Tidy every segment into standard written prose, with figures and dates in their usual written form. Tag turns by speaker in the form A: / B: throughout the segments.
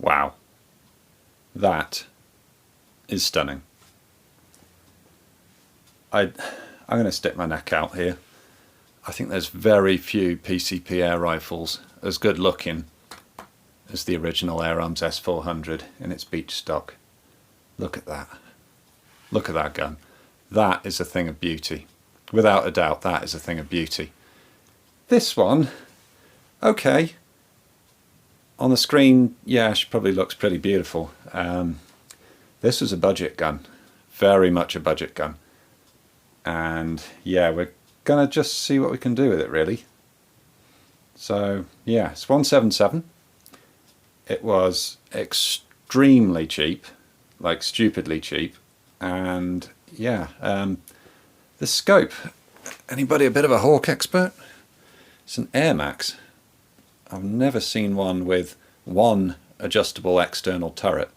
A: Wow. That is stunning. I'm going to stick my neck out here. I think there's very few PCP air rifles as good looking as the original Air Arms S400 in its beach stock. Look at that. Look at that gun. That is a thing of beauty. Without a doubt, that is a thing of beauty. This one, okay. On the screen, yeah, she probably looks pretty beautiful. This was a budget gun. Very much a budget gun. And yeah, we're gonna just see what we can do with it, really. So yeah, it's 177. It was extremely cheap, like stupidly cheap. And yeah, the scope, anybody a bit of a hawk expert? It's an Air Max. I've never seen one with one adjustable external turret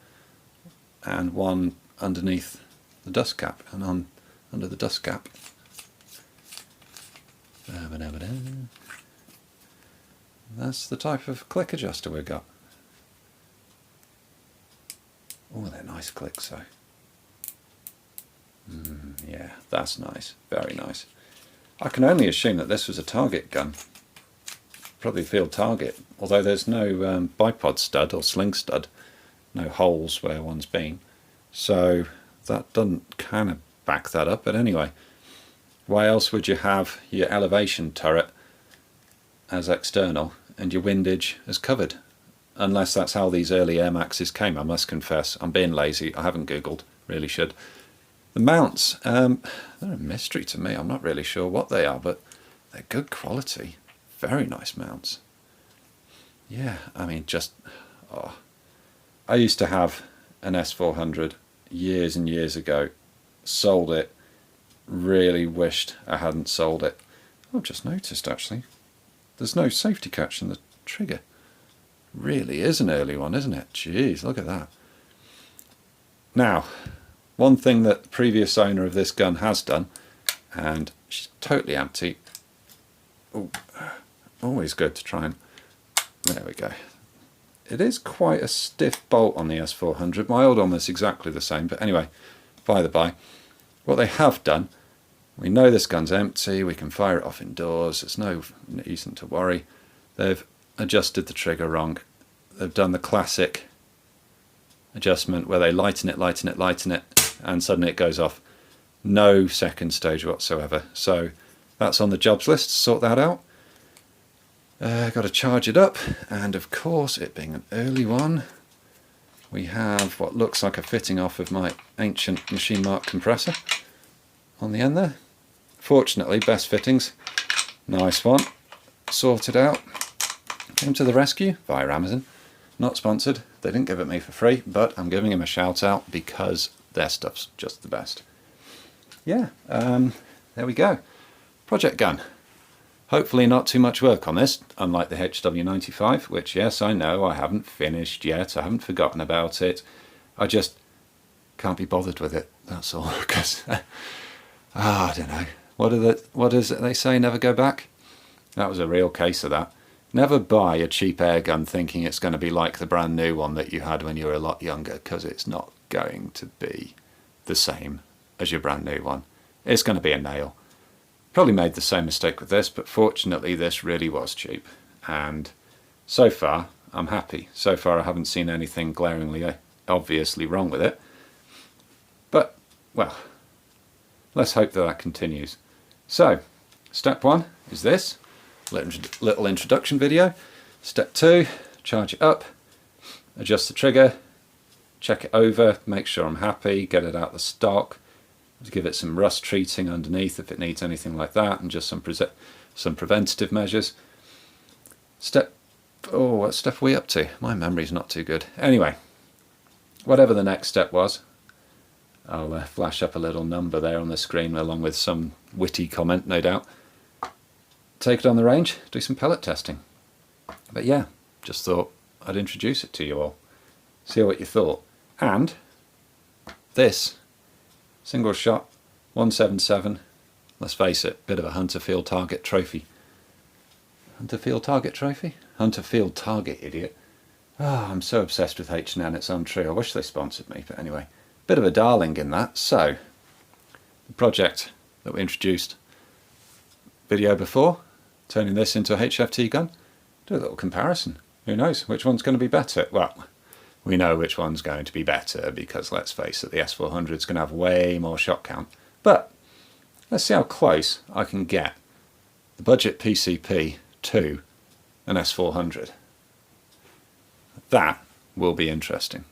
A: and one underneath the dust cap and under the dust cap. That's the type of click adjuster we've got. Oh, they're nice clicks though. Yeah, that's nice, very nice. I can only assume that this was a target gun. Probably field target, although there's no bipod stud or sling stud, no holes where one's been. So that doesn't kind of back that up, but anyway. Why else would you have your elevation turret as external and your windage as covered? Unless that's how these early Air Maxes came, I must confess. I'm being lazy, I haven't Googled, really should. The mounts, they're a mystery to me. I'm not really sure what they are, but they're good quality. Very nice mounts. Yeah, I mean, just... Oh. I used to have an S400 years and years ago. Sold it. Really wished I hadn't sold it. I've just noticed, actually. There's no safety catch in the trigger. Really is an early one, isn't it? Jeez, look at that. Now... one thing that the previous owner of this gun has done, and she's totally empty. Ooh, always good to try and... There we go. It is quite a stiff bolt on the S400. My old one was exactly the same, but anyway, by the by. What they have done, we know this gun's empty, we can fire it off indoors, there's no reason to worry. They've adjusted the trigger wrong. They've done the classic adjustment where they lighten it, and suddenly it goes off. No second stage whatsoever. So that's on the jobs list, sort that out. Got to charge it up, and of course, it being an early one, we have what looks like a fitting off of my ancient machine mark compressor on the end there. Fortunately, best fittings. Nice one. Sorted out. Came to the rescue via Amazon. Not sponsored. They didn't give it me for free, but I'm giving them a shout out because their stuff's just the best. Yeah, there we go. Project gun. Hopefully not too much work on this, unlike the HW95, which, yes, I know I haven't finished yet. I haven't forgotten about it. I just can't be bothered with it, that's all. Because, I don't know. What is it they say, never go back? That was a real case of that. Never buy a cheap air gun thinking it's going to be like the brand new one that you had when you were a lot younger, because it's not going to be the same as your brand new one. It's going to be a nail. Probably made the same mistake with this, but fortunately this really was cheap, and so far I'm happy. So far I haven't seen anything glaringly obviously wrong with it, but well, let's hope that continues. So step one is this little introduction video. Step two, charge it up, adjust the trigger, check it over, make sure I'm happy, get it out the stock, give it some rust treating underneath if it needs anything like that, and just some preventative measures. What step are we up to? My memory's not too good. Anyway, whatever the next step was, I'll flash up a little number there on the screen along with some witty comment, no doubt. Take it on the range, do some pellet testing. But yeah, just thought I'd introduce it to you all, see what you thought. And this single shot 177, let's face it, bit of a hunter field target trophy. Hunter field target trophy? Hunter field target, idiot. Oh, I'm so obsessed with H&N, it's untrue. I wish they sponsored me, but anyway. Bit of a darling in that. So, the project that we introduced video before, turning this into a HFT gun, do a little comparison. Who knows which one's going to be better? Well, we know which one's going to be better because, let's face it, the S400 is going to have way more shot count. But let's see how close I can get the budget PCP to an S400. That will be interesting.